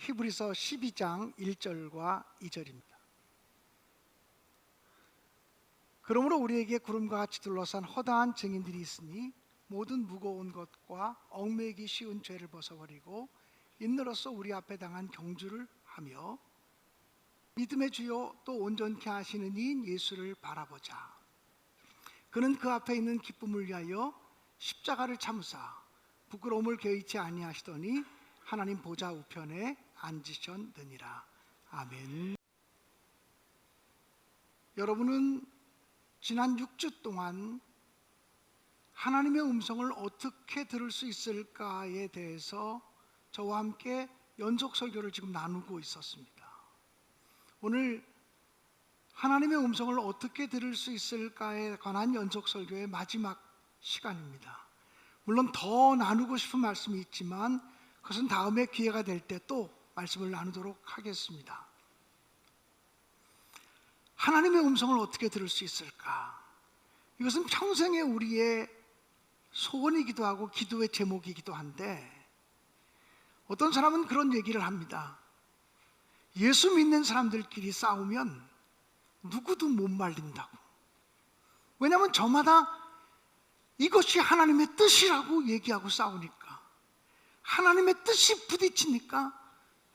히브리서 12장 1절과 2절입니다. 그러므로 우리에게 구름과 같이 둘러싼 허다한 증인들이 있으니 모든 무거운 것과 얽매이기 쉬운 죄를 벗어버리고 인으로써 우리 앞에 당한 경주를 하며 믿음의 주요 또 온전케 하시는 이인 예수를 바라보자. 그는 그 앞에 있는 기쁨을 위하여 십자가를 참으사 부끄러움을 개의치 아니하시더니 하나님 보좌 우편에 앉으셨느니라. 아멘. 여러분은 지난 6주 동안 하나님의 음성을 어떻게 들을 수 있을까에 대해서 저와 함께 연속 설교를 지금 나누고 있었습니다. 오늘 하나님의 음성을 어떻게 들을 수 있을까에 관한 연속 설교의 마지막 시간입니다. 물론 더 나누고 싶은 말씀이 있지만 그것은 다음에 기회가 될 때 또 말씀을 나누도록 하겠습니다. 하나님의 음성을 어떻게 들을 수 있을까? 이것은 평생의 우리의 소원이기도 하고 기도의 제목이기도 한데, 어떤 사람은 그런 얘기를 합니다. 예수 믿는 사람들끼리 싸우면 누구도 못 말린다고. 왜냐하면 저마다 이것이 하나님의 뜻이라고 얘기하고 싸우니까, 하나님의 뜻이 부딪히니까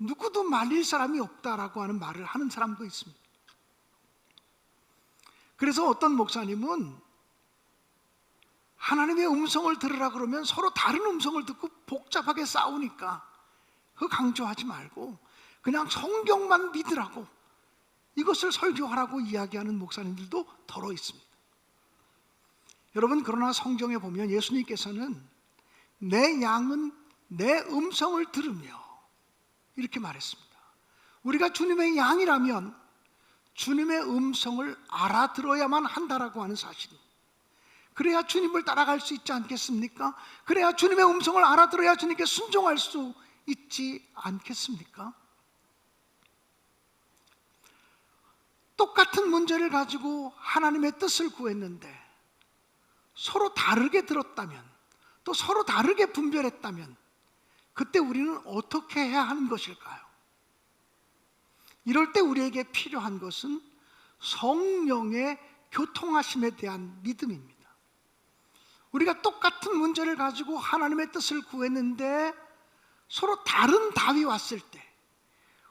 누구도 말릴 사람이 없다라고 하는 말을 하는 사람도 있습니다. 그래서 어떤 목사님은 하나님의 음성을 들으라 그러면 서로 다른 음성을 듣고 복잡하게 싸우니까 그거 강조하지 말고 그냥 성경만 믿으라고, 이것을 설교하라고 이야기하는 목사님들도 더러 있습니다. 여러분, 그러나 성경에 보면 예수님께서는 내 양은 내 음성을 들으며 이렇게 말했습니다. 우리가 주님의 양이라면 주님의 음성을 알아들어야만 한다라고 하는 사실입니다. 그래야 주님을 따라갈 수 있지 않겠습니까? 그래야 주님의 음성을 알아들어야 주님께 순종할 수 있지 않겠습니까? 똑같은 문제를 가지고 하나님의 뜻을 구했는데 서로 다르게 들었다면, 또 서로 다르게 분별했다면 그때 우리는 어떻게 해야 하는 것일까요? 이럴 때 우리에게 필요한 것은 성령의 교통하심에 대한 믿음입니다. 우리가 똑같은 문제를 가지고 하나님의 뜻을 구했는데 서로 다른 답이 왔을 때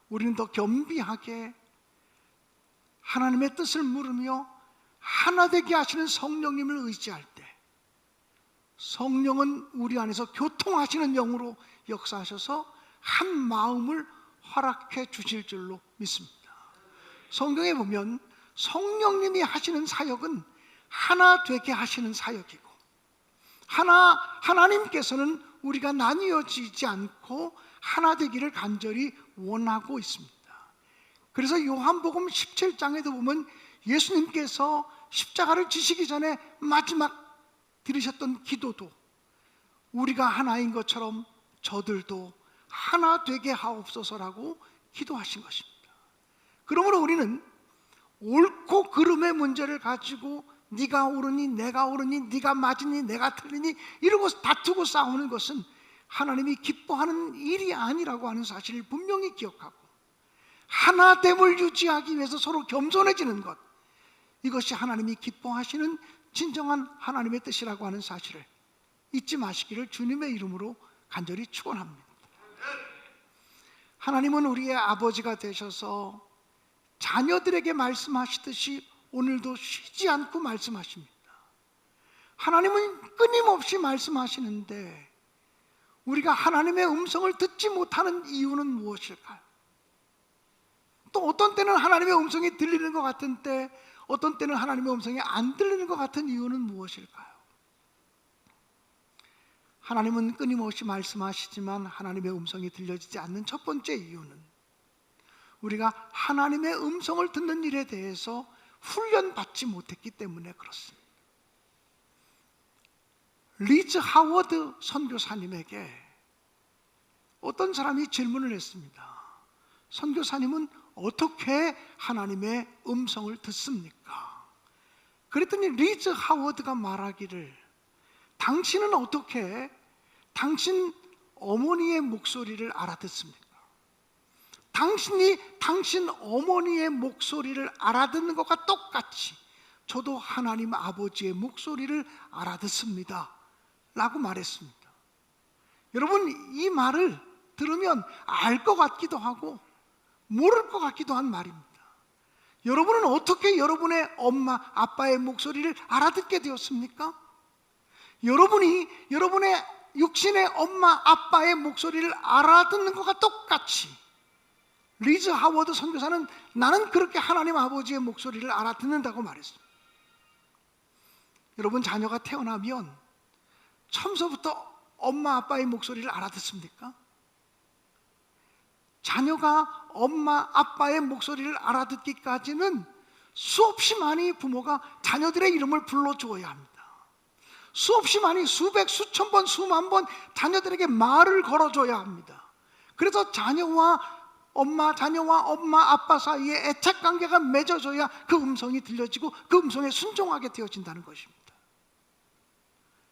우리는 더 겸비하게 하나님의 뜻을 물으며 하나 되게 하시는 성령님을 의지할 때 성령은 우리 안에서 교통하시는 영으로 역사하셔서 한 마음을 허락해 주실 줄로 믿습니다. 성경에 보면 성령님이 하시는 사역은 하나 되게 하시는 사역이고, 하나님께서는 우리가 나뉘어지지 않고 하나 되기를 간절히 원하고 있습니다. 그래서 요한복음 17장에도 보면 예수님께서 십자가를 지시기 전에 마지막 드리셨던 기도도 우리가 하나인 것처럼 저들도 하나 되게 하옵소서라고 기도하신 것입니다. 그러므로 우리는 옳고 그름의 문제를 가지고 네가 옳으니 내가 옳으니 네가 맞으니 내가 틀리니 이러고 다투고 싸우는 것은 하나님이 기뻐하는 일이 아니라고 하는 사실을 분명히 기억하고, 하나됨을 유지하기 위해서 서로 겸손해지는 것, 이것이 하나님이 기뻐하시는 진정한 하나님의 뜻이라고 하는 사실을 잊지 마시기를 주님의 이름으로 간절히 축원합니다. 하나님은 우리의 아버지가 되셔서 자녀들에게 말씀하시듯이 오늘도 쉬지 않고 말씀하십니다. 하나님은 끊임없이 말씀하시는데 우리가 하나님의 음성을 듣지 못하는 이유는 무엇일까요? 또 어떤 때는 하나님의 음성이 들리는 것 같은 때, 어떤 때는 하나님의 음성이 안 들리는 것 같은 이유는 무엇일까요? 하나님은 끊임없이 말씀하시지만 하나님의 음성이 들려지지 않는 첫 번째 이유는 우리가 하나님의 음성을 듣는 일에 대해서 훈련받지 못했기 때문에 그렇습니다. 리즈 하워드 선교사님에게 어떤 사람이 질문을 했습니다. 선교사님은 어떻게 하나님의 음성을 듣습니까? 그랬더니 리즈 하워드가 말하기를, 당신은 어떻게 당신 어머니의 목소리를 알아듣습니까? 당신이 당신 어머니의 목소리를 알아듣는 것과 똑같이 저도 하나님 아버지의 목소리를 알아듣습니다 라고 말했습니다. 여러분, 이 말을 들으면 알 것 같기도 하고 모를 것 같기도 한 말입니다. 여러분은 어떻게 여러분의 엄마, 아빠의 목소리를 알아듣게 되었습니까? 여러분이 여러분의 육신의 엄마, 아빠의 목소리를 알아듣는 것과 똑같이 리즈 하워드 선교사는 나는 그렇게 하나님 아버지의 목소리를 알아듣는다고 말했습니다. 여러분, 자녀가 태어나면 처음서부터 엄마, 아빠의 목소리를 알아듣습니까? 자녀가 엄마, 아빠의 목소리를 알아듣기까지는 수없이 많이 부모가 자녀들의 이름을 불러주어야 합니다. 수없이 많이 수백, 수천 번, 수만 번 자녀들에게 말을 걸어줘야 합니다. 그래서 자녀와 엄마, 아빠 사이에 애착관계가 맺어져야 그 음성이 들려지고 그 음성에 순종하게 되어진다는 것입니다.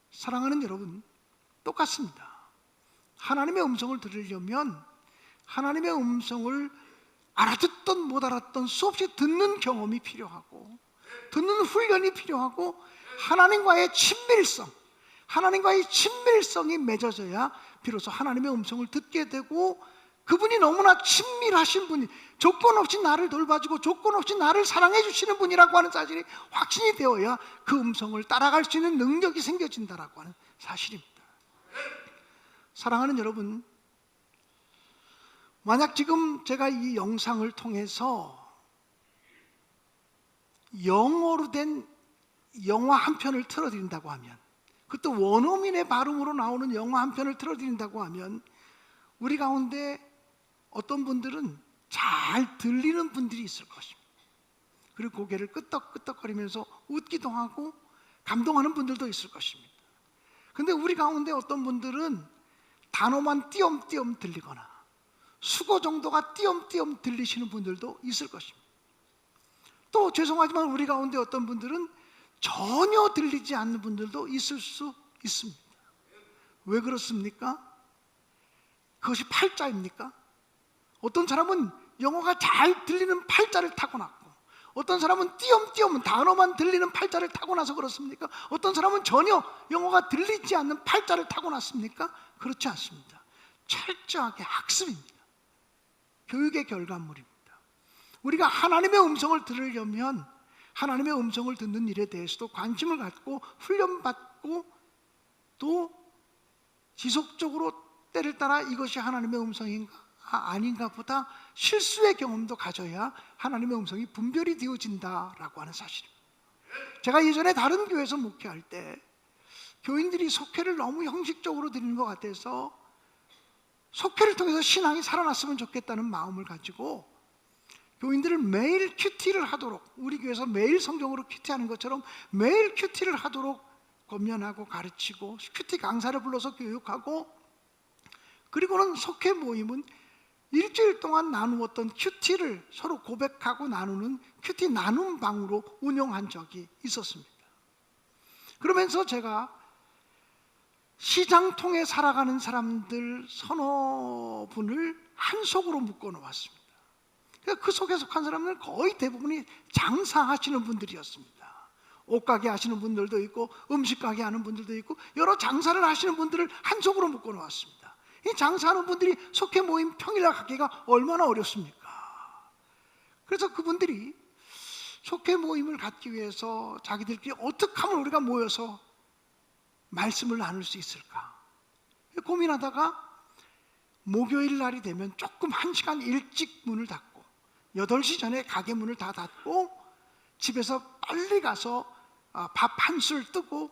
사랑하는 여러분, 똑같습니다. 하나님의 음성을 들으려면 하나님의 음성을 알아듣던 못 알았던 수없이 듣는 경험이 필요하고 듣는 훈련이 필요하고 하나님과의 친밀성이 맺어져야 비로소 하나님의 음성을 듣게 되고, 그분이 너무나 친밀하신 분이, 조건 없이 나를 돌봐주고 조건 없이 나를 사랑해 주시는 분이라고 하는 사실이 확신이 되어야 그 음성을 따라갈 수 있는 능력이 생겨진다라고 하는 사실입니다. 사랑하는 여러분, 만약 지금 제가 이 영상을 통해서 영어로 된 영화 한 편을 틀어드린다고 하면, 그것도 원어민의 발음으로 나오는 영화 한 편을 틀어드린다고 하면, 우리 가운데 어떤 분들은 잘 들리는 분들이 있을 것입니다. 그리고 고개를 끄덕끄덕거리면서 웃기도 하고 감동하는 분들도 있을 것입니다. 그런데 우리 가운데 어떤 분들은 단어만 띄엄띄엄 들리거나 수고 정도가 띄엄띄엄 들리시는 분들도 있을 것입니다. 또 죄송하지만 우리 가운데 어떤 분들은 전혀 들리지 않는 분들도 있을 수 있습니다. 왜 그렇습니까? 그것이 팔자입니까? 어떤 사람은 영어가 잘 들리는 팔자를 타고났고, 어떤 사람은 띄엄띄엄 단어만 들리는 팔자를 타고나서 그렇습니까? 어떤 사람은 전혀 영어가 들리지 않는 팔자를 타고났습니까? 그렇지 않습니다. 철저하게 학습입니다. 교육의 결과물입니다. 우리가 하나님의 음성을 들으려면 하나님의 음성을 듣는 일에 대해서도 관심을 갖고 훈련받고 또 지속적으로 때를 따라 이것이 하나님의 음성인가 아닌가 보다 실수의 경험도 가져야 하나님의 음성이 분별이 되어진다라고 하는 사실입니다. 제가 예전에 다른 교회에서 목회할 때 교인들이 속회를 너무 형식적으로 드리는 것 같아서 속회를 통해서 신앙이 살아났으면 좋겠다는 마음을 가지고 교인들을 매일 큐티를 하도록, 우리 교회에서 매일 성경으로 큐티하는 것처럼 매일 큐티를 하도록 권면하고 가르치고, 큐티 강사를 불러서 교육하고, 그리고는 속회 모임은 일주일 동안 나누었던 큐티를 서로 고백하고 나누는 큐티 나눔 방으로 운영한 적이 있었습니다. 그러면서 제가 시장통에 살아가는 사람들 서너 분을 한 속으로 묶어 놓았습니다. 그 속에 속한 사람들은 거의 대부분이 장사하시는 분들이었습니다. 옷가게 하시는 분들도 있고 음식가게 하는 분들도 있고 여러 장사를 하시는 분들을 한 속으로 묶어 놓았습니다. 이 장사하는 분들이 속회 모임 평일날 가기가 얼마나 어렵습니까? 그래서 그분들이 속회 모임을 갖기 위해서 자기들끼리 어떻게 하면 우리가 모여서 말씀을 나눌 수 있을까 고민하다가 목요일 날이 되면 조금 1시간 일찍 문을 닫고 8시 전에 가게 문을 다 닫고 집에서 빨리 가서 밥 한 술 뜨고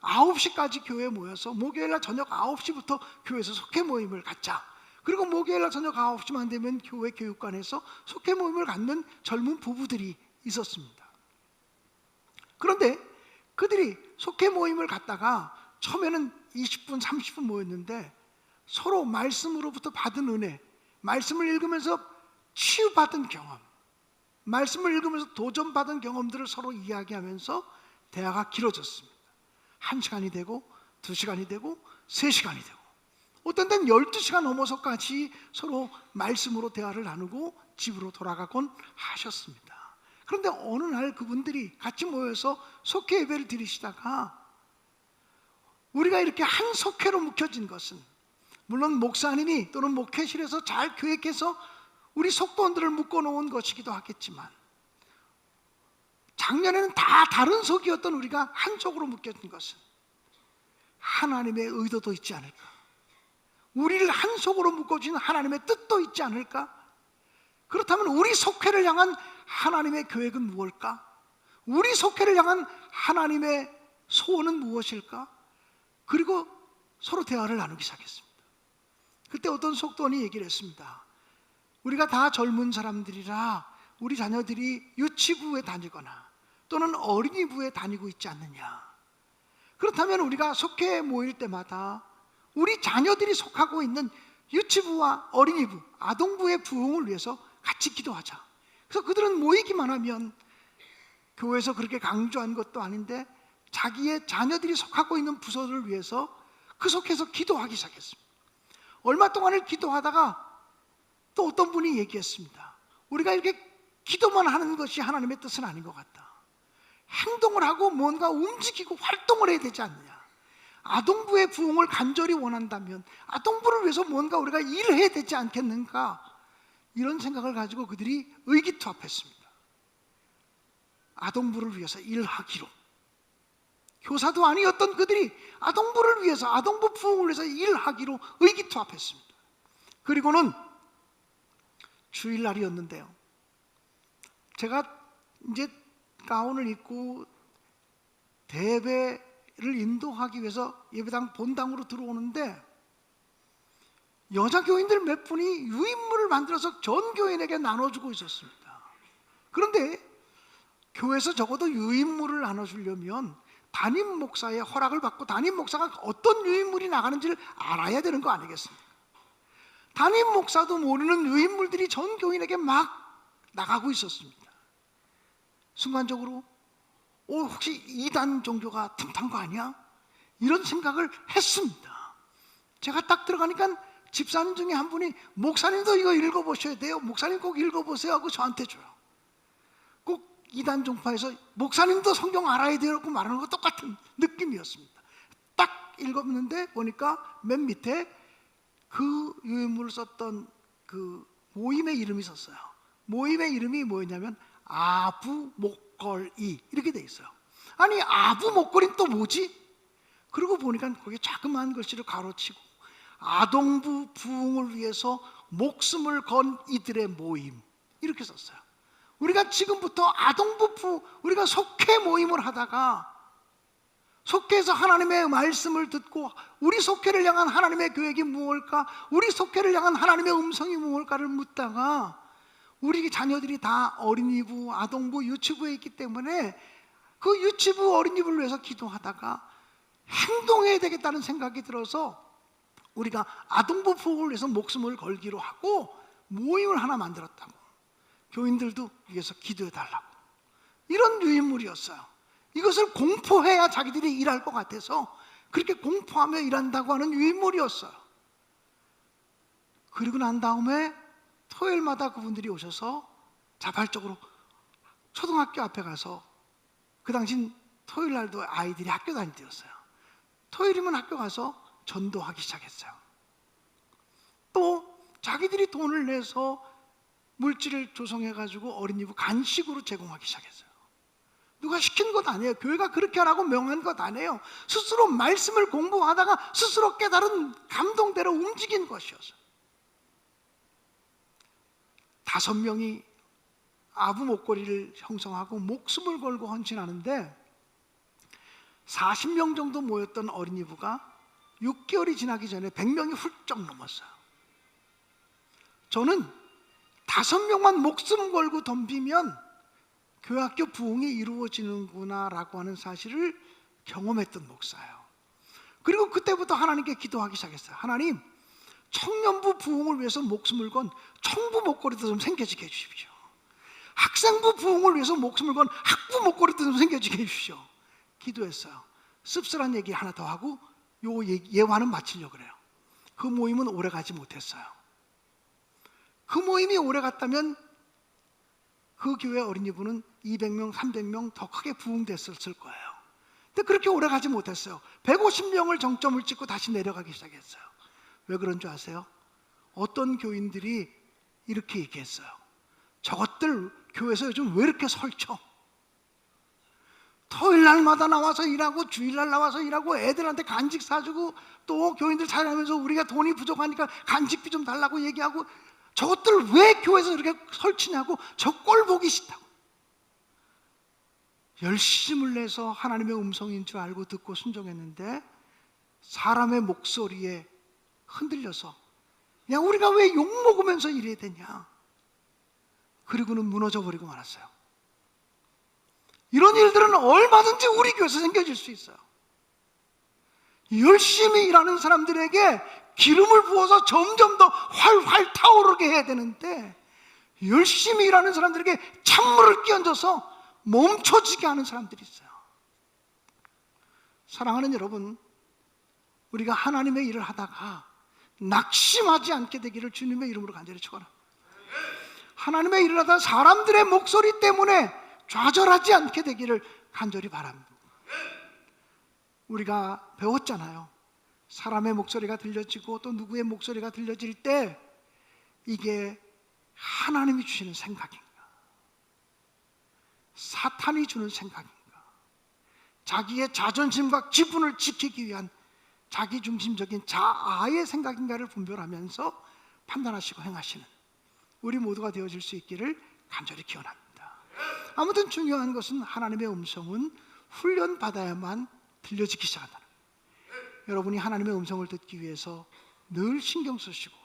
9시까지 교회에 모여서 목요일날 저녁 9시부터 교회에서 속회 모임을 갖자. 그리고 목요일날 저녁 9시만 되면 교회 교육관에서 속회 모임을 갖는 젊은 부부들이 있었습니다. 그런데 그들이 속회 모임을 갖다가 처음에는 20분, 30분 모였는데 서로 말씀으로부터 받은 은혜, 말씀을 읽으면서 치유받은 경험, 말씀을 읽으면서 도전받은 경험들을 서로 이야기하면서 대화가 길어졌습니다. 1시간이 되고 2시간이 되고 3시간이 되고 어떤 때는 12시가 넘어서까지 서로 말씀으로 대화를 나누고 집으로 돌아가곤 하셨습니다. 그런데 어느 날 그분들이 같이 모여서 속회 예배를 드리시다가 우리가 이렇게 한 속회로 묵혀진 것은 물론 목사님이 또는 목회실에서 잘 계획해서 우리 속도원들을 묶어놓은 것이기도 하겠지만 작년에는 다 다른 속이었던 우리가 한 속으로 묶여진 것은 하나님의 의도도 있지 않을까? 우리를 한 속으로 묶어주신 하나님의 뜻도 있지 않을까? 그렇다면 우리 속회를 향한 하나님의 계획은 무엇일까? 우리 속회를 향한 하나님의 소원은 무엇일까? 그리고 서로 대화를 나누기 시작했습니다. 그때 어떤 속도원이 얘기를 했습니다. 우리가 다 젊은 사람들이라 우리 자녀들이 유치부에 다니거나 또는 어린이부에 다니고 있지 않느냐. 그렇다면 우리가 속회에 모일 때마다 우리 자녀들이 속하고 있는 유치부와 어린이부, 아동부의 부흥을 위해서 같이 기도하자. 그래서 그들은 모이기만 하면 교회에서 그렇게 강조한 것도 아닌데 자기의 자녀들이 속하고 있는 부서를 위해서 그 속해서 기도하기 시작했습니다. 얼마 동안을 기도하다가 또 어떤 분이 얘기했습니다. 우리가 이렇게 기도만 하는 것이 하나님의 뜻은 아닌 것 같다. 행동을 하고 뭔가 움직이고 활동을 해야 되지 않느냐. 아동부의 부흥을 간절히 원한다면 아동부를 위해서 뭔가 우리가 일을 해야 되지 않겠는가. 이런 생각을 가지고 그들이 의기투합했습니다. 아동부를 위해서 일하기로. 교사도 아니었던 그들이 아동부를 위해서, 아동부 부흥을 위해서 일하기로 의기투합했습니다. 그리고는 주일날이었는데요. 제가 이제 가운을 입고 대배를 인도하기 위해서 예배당 본당으로 들어오는데 여자 교인들 몇 분이 유인물을 만들어서 전 교인에게 나눠주고 있었습니다. 그런데 교회에서 적어도 유인물을 나눠주려면 담임 목사의 허락을 받고 담임 목사가 어떤 유인물이 나가는지를 알아야 되는 거 아니겠습니까? 담임 목사도 모르는 유인물들이 전 교인에게 막 나가고 있었습니다. 순간적으로 혹시 이단 종교가 틈탄 거 아니야? 이런 생각을 했습니다. 제가 딱 들어가니까 집사님 중에 한 분이 목사님도 이거 읽어보셔야 돼요. 목사님 꼭 읽어보세요 하고 저한테 줘요. 꼭 이단 종파에서 목사님도 성경 알아야 되라고 말하는 거 똑같은 느낌이었습니다. 딱 읽었는데 보니까 맨 밑에 그 유인물을 썼던 그 모임의 이름이 있었어요. 모임의 이름이 뭐였냐면 아부 목걸이 이렇게 돼 있어요. 아니 아부 목걸이는 또 뭐지? 그러고 보니까 거기에 자그마한 글씨를 가로치고 아동부 부흥을 위해서 목숨을 건 이들의 모임 이렇게 썼어요. 우리가 지금부터 아동부 우리가 속회 모임을 하다가 속회에서 하나님의 말씀을 듣고 우리 속회를 향한 하나님의 계획이 무엇일까? 우리 속회를 향한 하나님의 음성이 무엇일까를 묻다가 우리 자녀들이 다 어린이부, 아동부, 유치부에 있기 때문에 그 유치부, 어린이부를 위해서 기도하다가 행동해야 되겠다는 생각이 들어서 우리가 아동부 부흥을 위해서 목숨을 걸기로 하고 모임을 하나 만들었다고. 교인들도 위해서 기도해 달라고. 이런 유인물이었어요. 이것을 공포해야 자기들이 일할 것 같아서 그렇게 공포하며 일한다고 하는 유인물이었어요. 그리고 난 다음에 토요일마다 그분들이 오셔서 자발적으로 초등학교 앞에 가서 그 당시 토요일 날도 아이들이 학교 다닐 때였어요. 토요일이면 학교 가서 전도하기 시작했어요. 또 자기들이 돈을 내서 물질을 조성해가지고 어린이부 간식으로 제공하기 시작했어요. 누가 시킨 것 아니에요. 교회가 그렇게 하라고 명한 것 아니에요. 스스로 말씀을 공부하다가 스스로 깨달은 감동대로 움직인 것이었어요. 5명이 아부 목걸이를 형성하고 목숨을 걸고 헌신하는데 40명 정도 모였던 어린이부가 6개월이 지나기 전에 100명이 훌쩍 넘었어요. 저는 5명만 목숨 걸고 덤비면 교회학교 부흥이 이루어지는구나 라고 하는 사실을 경험했던 목사예요. 그리고 그때부터 하나님께 기도하기 시작했어요. 하나님, 청년부 부흥을 위해서 목숨을 건 청부 목걸이도 좀 생겨지게 해주십시오. 학생부 부흥을 위해서 목숨을 건 학부 목걸이도 좀 생겨지게 해주십시오. 기도했어요. 씁쓸한 얘기 하나 더 하고 요 예화는 마치려고 그래요. 그 모임은 오래 가지 못했어요. 그 모임이 오래 갔다면 그 교회 어린이부는 200명, 300명 더 크게 부흥됐었을 거예요. 근데 그렇게 오래 가지 못했어요. 150명을 정점을 찍고 다시 내려가기 시작했어요. 왜 그런 줄 아세요? 어떤 교인들이 이렇게 얘기했어요. 저것들 교회에서 요즘 왜 이렇게 설쳐? 토요일날마다 나와서 일하고 주일날 나와서 일하고 애들한테 간식 사주고 또 교인들 찾아내면서 우리가 돈이 부족하니까 간식비 좀 달라고 얘기하고 저것들 왜 교회에서 이렇게 설치냐고 저 꼴 보기 싫다고 열심을 내서 하나님의 음성인 줄 알고 듣고 순종했는데 사람의 목소리에 흔들려서 야 우리가 왜 욕먹으면서 이래야 되냐 그리고는 무너져 버리고 말았어요. 이런 일들은 얼마든지 우리 교회에서 생겨질 수 있어요. 열심히 일하는 사람들에게 기름을 부어서 점점 더 활활 타오르게 해야 되는데 열심히 일하는 사람들에게 찬물을 끼얹어서 멈춰지게 하는 사람들이 있어요. 사랑하는 여러분, 우리가 하나님의 일을 하다가 낙심하지 않게 되기를 주님의 이름으로 간절히 축원합니다. 하나님의 일을 하다가 사람들의 목소리 때문에 좌절하지 않게 되기를 간절히 바랍니다. 우리가 배웠잖아요. 사람의 목소리가 들려지고 또 누구의 목소리가 들려질 때 이게 하나님이 주시는 생각인가? 사탄이 주는 생각인가? 자기의 자존심과 기분을 지키기 위한 자기중심적인 자아의 생각인가를 분별하면서 판단하시고 행하시는 우리 모두가 되어질 수 있기를 간절히 기원합니다. 아무튼 중요한 것은 하나님의 음성은 훈련받아야만 들려지기 시작한다. 여러분이 하나님의 음성을 듣기 위해서 늘 신경 쓰시고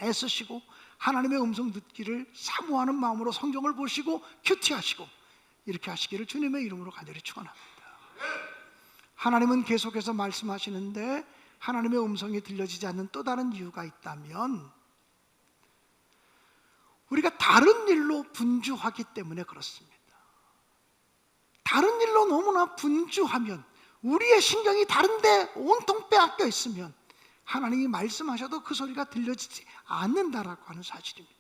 애쓰시고 하나님의 음성 듣기를 사모하는 마음으로 성경을 보시고 큐티하시고 이렇게 하시기를 주님의 이름으로 간절히 축원합니다. 하나님은 계속해서 말씀하시는데 하나님의 음성이 들려지지 않는 또 다른 이유가 있다면 우리가 다른 일로 분주하기 때문에 그렇습니다. 다른 일로 너무나 분주하면 우리의 신경이 다른데 온통 빼앗겨 있으면 하나님이 말씀하셔도 그 소리가 들려지지 않는다라고 하는 사실입니다.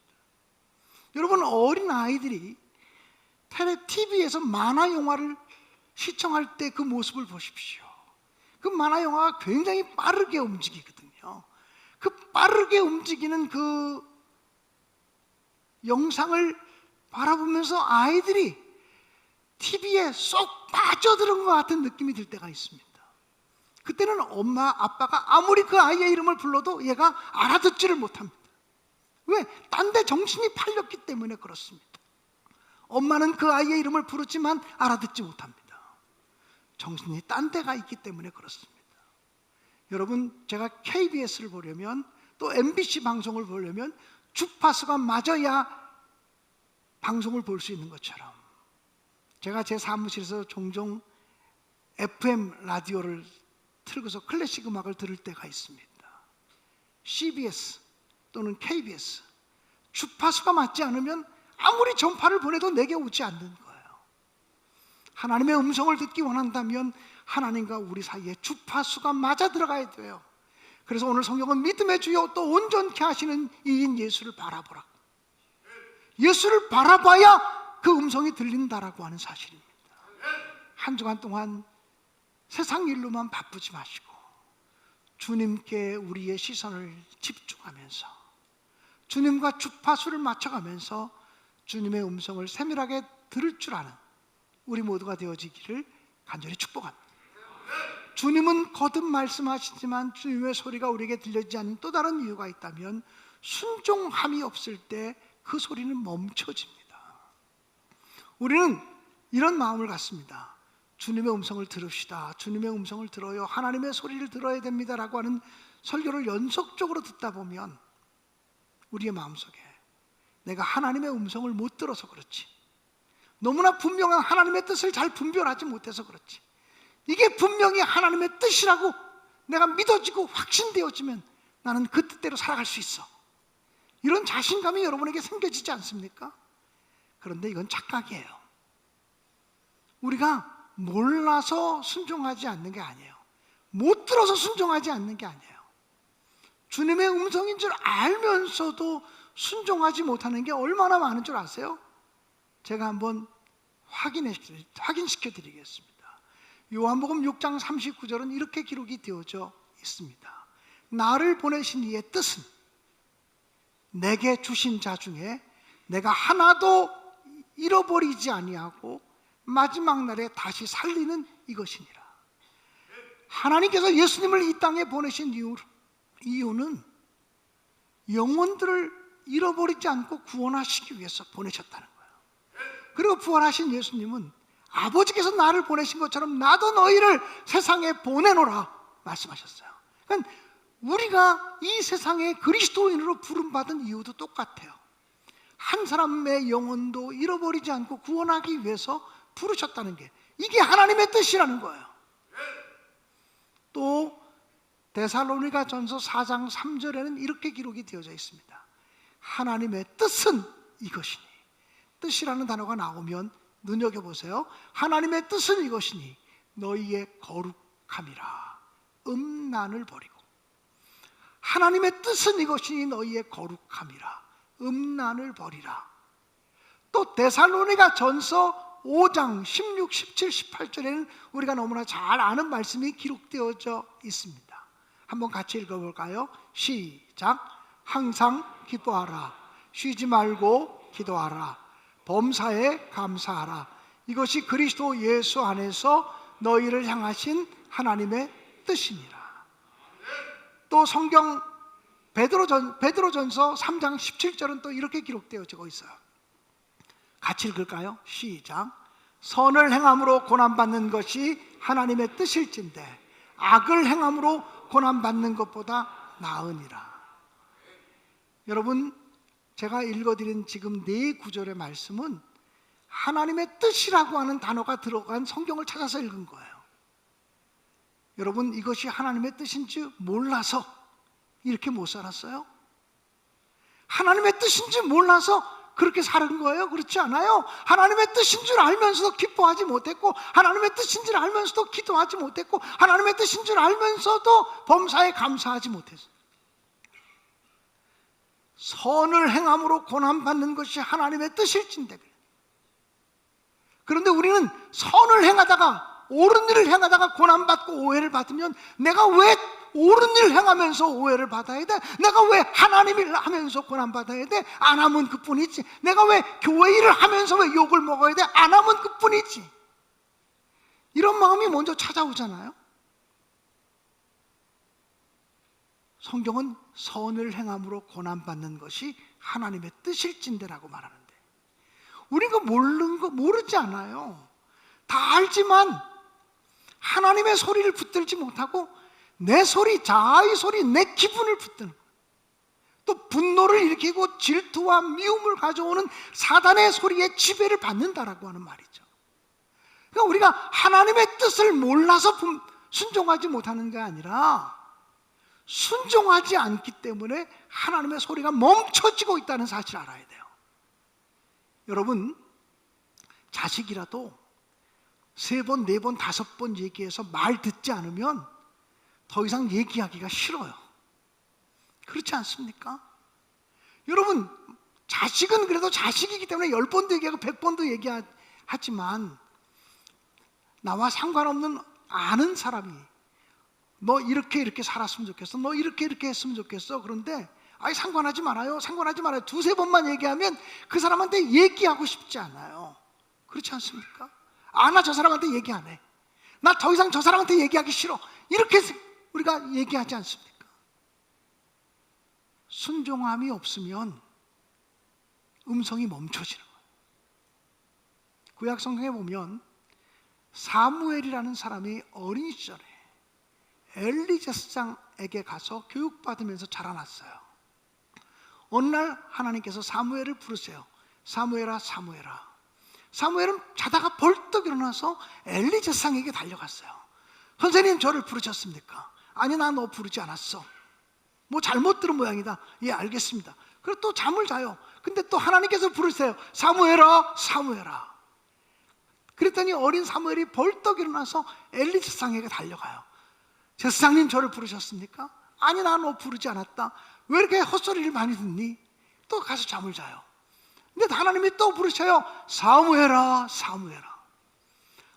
여러분 어린 아이들이 TV에서 만화 영화를 시청할 때 그 모습을 보십시오. 그 만화 영화가 굉장히 빠르게 움직이거든요. 그 빠르게 움직이는 그 영상을 바라보면서 아이들이 TV에 쏙 빠져드는 것 같은 느낌이 들 때가 있습니다. 그때는 엄마, 아빠가 아무리 그 아이의 이름을 불러도 얘가 알아듣지를 못합니다. 왜? 딴 데 정신이 팔렸기 때문에 그렇습니다. 엄마는 그 아이의 이름을 부르지만 알아듣지 못합니다. 정신이 딴 데가 있기 때문에 그렇습니다. 여러분 제가 KBS를 보려면 또 MBC 방송을 보려면 주파수가 맞아야 방송을 볼 수 있는 것처럼 제가 제 사무실에서 종종 FM 라디오를 틀고서 클래식 음악을 들을 때가 있습니다. CBS 또는 KBS 주파수가 맞지 않으면 아무리 전파를 보내도 내게 오지 않는 거예요. 하나님의 음성을 듣기 원한다면 하나님과 우리 사이에 주파수가 맞아 들어가야 돼요. 그래서 오늘 성경은 믿음의 주요 또 온전케 하시는 이인 예수를 바라보라고, 예수를 바라봐야 그 음성이 들린다라고 하는 사실입니다. 한 주간 동안 세상 일로만 바쁘지 마시고 주님께 우리의 시선을 집중하면서 주님과 주파수를 맞춰가면서 주님의 음성을 세밀하게 들을 줄 아는 우리 모두가 되어지기를 간절히 축복합니다. 주님은 거듭 말씀하시지만 주님의 소리가 우리에게 들리지 않는 또 다른 이유가 있다면 순종함이 없을 때 그 소리는 멈춰집니다. 우리는 이런 마음을 갖습니다. 주님의 음성을 들읍시다. 주님의 음성을 들어요. 하나님의 소리를 들어야 됩니다라고 하는 설교를 연속적으로 듣다 보면 우리의 마음속에 내가 하나님의 음성을 못 들어서 그렇지, 너무나 분명한 하나님의 뜻을 잘 분별하지 못해서 그렇지, 이게 분명히 하나님의 뜻이라고 내가 믿어지고 확신되어지면 나는 그 뜻대로 살아갈 수 있어, 이런 자신감이 여러분에게 생겨지지 않습니까? 그런데 이건 착각이에요. 우리가 몰라서 순종하지 않는 게 아니에요. 못 들어서 순종하지 않는 게 아니에요. 주님의 음성인 줄 알면서도 순종하지 못하는 게 얼마나 많은 줄 아세요? 제가 한번 확인시켜 드리겠습니다. 요한복음 6장 39절은 이렇게 기록이 되어져 있습니다. 나를 보내신 이의 뜻은 내게 주신 자 중에 내가 하나도 잃어버리지 아니하고 마지막 날에 다시 살리는 이것이니라. 하나님께서 예수님을 이 땅에 보내신 이유는 영혼들을 잃어버리지 않고 구원하시기 위해서 보내셨다는 거예요. 그리고 부활하신 예수님은 아버지께서 나를 보내신 것처럼 나도 너희를 세상에 보내노라 말씀하셨어요. 그러니까 우리가 이 세상에 그리스도인으로 부름받은 이유도 똑같아요. 한 사람의 영혼도 잃어버리지 않고 구원하기 위해서 부르셨다는 게, 이게 하나님의 뜻이라는 거예요. 또 데살로니가 전서 4장 3절에는 이렇게 기록이 되어져 있습니다. 하나님의 뜻은 이것이니, 뜻이라는 단어가 나오면 눈여겨보세요. 하나님의 뜻은 이것이니 너희의 거룩함이라. 음란을 버리고, 하나님의 뜻은 이것이니 너희의 거룩함이라. 음란을 버리라. 또 데살로니가 전서 5장 16, 17, 18절에는 우리가 너무나 잘 아는 말씀이 기록되어져 있습니다. 한번 같이 읽어볼까요? 시작. 항상 기도하라. 쉬지 말고 기도하라. 범사에 감사하라. 이것이 그리스도 예수 안에서 너희를 향하신 하나님의 뜻이니라. 또 성경 베드로전서 3장 17절은 또 이렇게 기록되어지고 있어요. 같이 읽을까요? 시작. 선을 행함으로 고난받는 것이 하나님의 뜻일진데 악을 행함으로 고난받는 것보다 나으니라. 여러분, 제가 읽어드린 지금 네 구절의 말씀은 하나님의 뜻이라고 하는 단어가 들어간 성경을 찾아서 읽은 거예요. 여러분, 이것이 하나님의 뜻인지 몰라서 이렇게 못 살았어요? 하나님의 뜻인지 몰라서 그렇게 사는 거예요? 그렇지 않아요. 하나님의 뜻인 줄 알면서도 기뻐하지 못했고, 하나님의 뜻인 줄 알면서도 기도하지 못했고, 하나님의 뜻인 줄 알면서도 범사에 감사하지 못했어요. 선을 행함으로 고난받는 것이 하나님의 뜻일진데, 그런데 우리는 선을 행하다가, 옳은 일을 행하다가 고난받고 오해를 받으면 내가 왜 옳은 일을 행하면서 오해를 받아야 돼? 내가 왜 하나님 일을 하면서 고난받아야 돼? 안 하면 그뿐이지. 내가 왜 교회 일을 하면서 왜 욕을 먹어야 돼? 안 하면 그뿐이지. 이런 마음이 먼저 찾아오잖아요. 성경은 선을 행함으로 고난받는 것이 하나님의 뜻일진대라고 말하는데, 우리가 모르지 않아요. 다 알지만 하나님의 소리를 붙들지 못하고 내 소리, 자아의 소리, 내 기분을 붙드는, 또 분노를 일으키고 질투와 미움을 가져오는 사단의 소리에 지배를 받는다라고 하는 말이죠. 그러니까 우리가 하나님의 뜻을 몰라서 순종하지 못하는 게 아니라 순종하지 않기 때문에 하나님의 소리가 멈춰지고 있다는 사실을 알아야 돼요. 여러분, 자식이라도 3번, 4번, 5번 얘기해서 말 듣지 않으면 더 이상 얘기하기가 싫어요. 그렇지 않습니까? 여러분, 자식은 그래도 자식이기 때문에 10번도 얘기하고 100번도 얘기하지만, 나와 상관없는 아는 사람이 너 이렇게 살았으면 좋겠어, 너 이렇게 했으면 좋겠어, 그런데 아니 상관하지 말아요, 상관하지 말아요, 2-3번만 얘기하면 그 사람한테 얘기하고 싶지 않아요. 그렇지 않습니까? 아, 나 저 사람한테 얘기 안 해, 나 더 이상 저 사람한테 얘기하기 싫어, 이렇게 우리가 얘기하지 않습니까? 순종함이 없으면 음성이 멈춰지는 거예요. 구약 성경에 보면 사무엘이라는 사람이 어린 시절에 엘리 제사장에게 가서 교육받으면서 자라났어요. 어느 날 하나님께서 사무엘을 부르세요. 사무엘아, 사무엘아. 사무엘은 자다가 벌떡 일어나서 엘리 제사장에게 달려갔어요. 선생님, 저를 부르셨습니까? 아니, 나 너 부르지 않았어. 뭐 잘못 들은 모양이다. 예, 알겠습니다. 그리고 또 잠을 자요. 근데 또 하나님께서 부르세요. 사무엘아, 사무엘아. 그랬더니 어린 사무엘이 벌떡 일어나서 엘리 제사장에게 달려가요. 제사장님, 저를 부르셨습니까? 아니 나 너 부르지 않았다. 왜 이렇게 헛소리를 많이 듣니? 또 가서 잠을 자요. 근데 하나님이 또 부르셔요. 사무엘아, 사무엘아.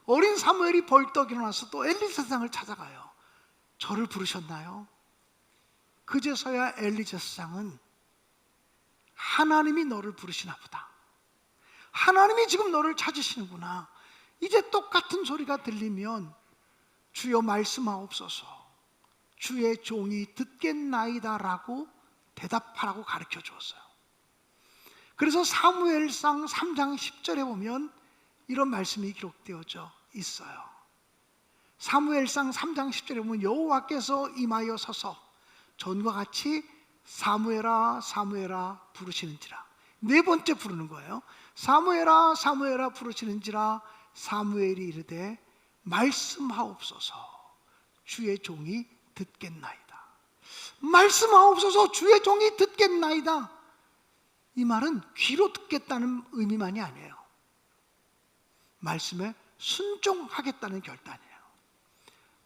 어린 사무엘이 벌떡 일어나서 또 엘리 세상을 찾아가요. 저를 부르셨나요? 그제서야 엘리 제사장은 하나님이 너를 부르시나 보다. 하나님이 지금 너를 찾으시는구나. 이제 똑같은 소리가 들리면 주여 말씀하옵소서, 주의 종이 듣겠나이다 라고 대답하라고 가르쳐 주었어요. 그래서 사무엘상 3장 10절에 보면 이런 말씀이 기록되어져 있어요. 사무엘상 3장 10절에 보면 여호와께서 임하여 서서 전과 같이 사무엘아 사무엘아 부르시는지라. 네 번째 부르는 거예요. 사무엘아 사무엘아 부르시는지라. 사무엘이 이르되 말씀하옵소서, 주의 종이 듣겠나이다. 말씀하옵소서, 주의 종이 듣겠나이다. 이 말은 귀로 듣겠다는 의미만이 아니에요. 말씀에 순종하겠다는 결단이에요.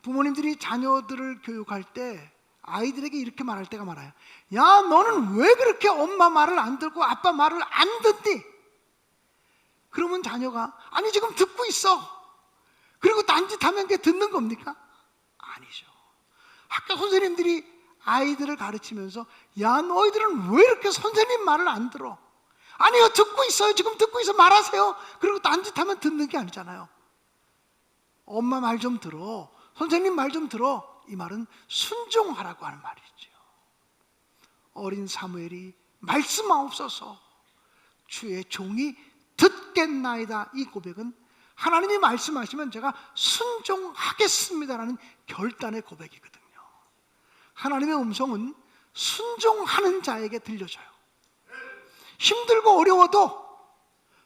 부모님들이 자녀들을 교육할 때 아이들에게 이렇게 말할 때가 많아요. 야, 너는 왜 그렇게 엄마 말을 안 듣고 아빠 말을 안 듣니? 그러면 자녀가 아니 지금 듣고 있어. 그리고 딴짓하면 그게 듣는 겁니까? 아니죠. 학교 선생님들이 아이들을 가르치면서 야, 너희들은 왜 이렇게 선생님 말을 안 들어? 아니요, 듣고 있어요. 지금 듣고 있어. 말하세요. 그리고 딴짓하면 듣는 게 아니잖아요. 엄마 말 좀 들어, 선생님 말 좀 들어. 이 말은 순종하라고 하는 말이죠. 어린 사무엘이 말씀하옵소서, 주의 종이 듣겠나이다. 이 고백은 하나님이 말씀하시면 제가 순종하겠습니다라는 결단의 고백이거든요. 하나님의 음성은 순종하는 자에게 들려져요. 힘들고 어려워도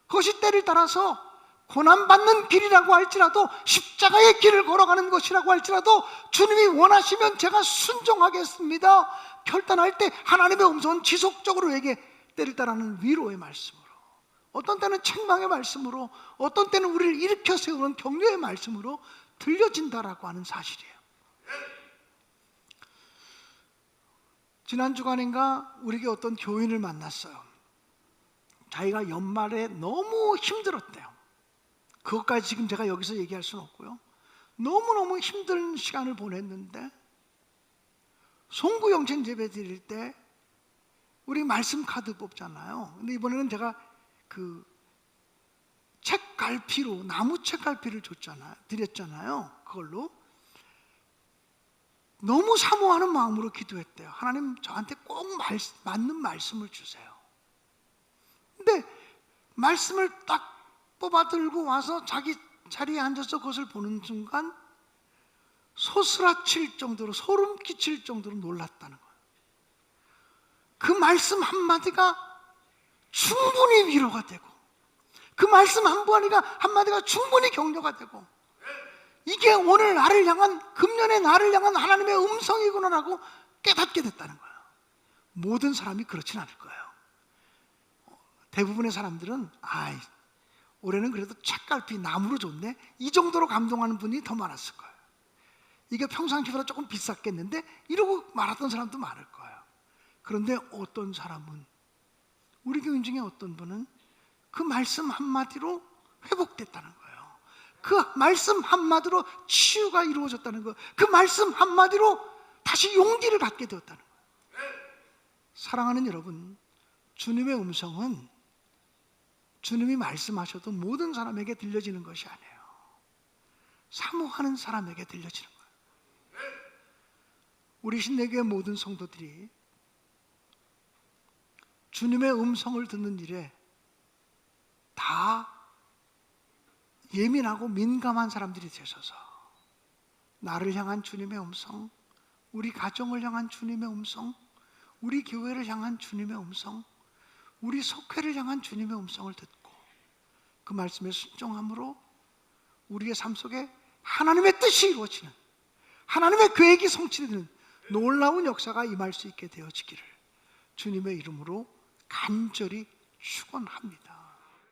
그것이 때를 따라서 고난받는 길이라고 할지라도, 십자가의 길을 걸어가는 것이라고 할지라도 주님이 원하시면 제가 순종하겠습니다 결단할 때 하나님의 음성은 지속적으로 에게 때를 따르는 위로의 말씀으로, 어떤 때는 책망의 말씀으로, 어떤 때는 우리를 일으켜 세우는 격려의 말씀으로 들려진다라고 하는 사실이에요. 지난 주간인가 우리에게 어떤 교인을 만났어요. 자기가 연말에 너무 힘들었대요. 그것까지 지금 제가 여기서 얘기할 수는 없고요. 너무너무 힘든 시간을 보냈는데 송구 영신 예배 드릴 때 우리 말씀 카드 뽑잖아요. 근데 이번에는 제가 그 책갈피로, 나무 책갈피를 드렸잖아요. 그걸로 너무 사모하는 마음으로 기도했대요. 하나님, 저한테 꼭 맞는 말씀을 주세요. 근데 말씀을 딱 뽑아 들고 와서 자기 자리에 앉아서 그것을 보는 순간 소스라칠 정도로, 소름 끼칠 정도로 놀랐다는 거예요. 그 말씀 한마디가 충분히 위로가 되고, 그 말씀 한마디가 충분히 격려가 되고, 이게 오늘 나를 향한, 금년의 나를 향한 하나님의 음성이구나라고 깨닫게 됐다는 거예요. 모든 사람이 그렇진 않을 거예요. 대부분의 사람들은 올해는 그래도 책갈피 나무로 줬네, 이 정도로 감동하는 분이 더 많았을 거예요. 이게 평상시보다 조금 비쌌겠는데 이러고 말았던 사람도 많을 거예요. 그런데 어떤 사람은, 우리 교인 중에 어떤 분은 그 말씀 한마디로 회복됐다는 거예요. 그 말씀 한마디로 치유가 이루어졌다는 거예요. 그 말씀 한마디로 다시 용기를 갖게 되었다는 거예요. 사랑하는 여러분, 주님의 음성은 주님이 말씀하셔도 모든 사람에게 들려지는 것이 아니에요. 사모하는 사람에게 들려지는 거예요. 우리 신내교회 모든 성도들이 주님의 음성을 듣는 일에 다 예민하고 민감한 사람들이 되셔서 나를 향한 주님의 음성, 우리 가정을 향한 주님의 음성, 우리 교회를 향한 주님의 음성, 우리 속회를 향한 주님의 음성을 듣고 그 말씀에 순종함으로 우리의 삶 속에 하나님의 뜻이 이루어지는, 하나님의 계획이 성취되는 놀라운 역사가 임할 수 있게 되어지기를 주님의 이름으로 간절히 축원합니다.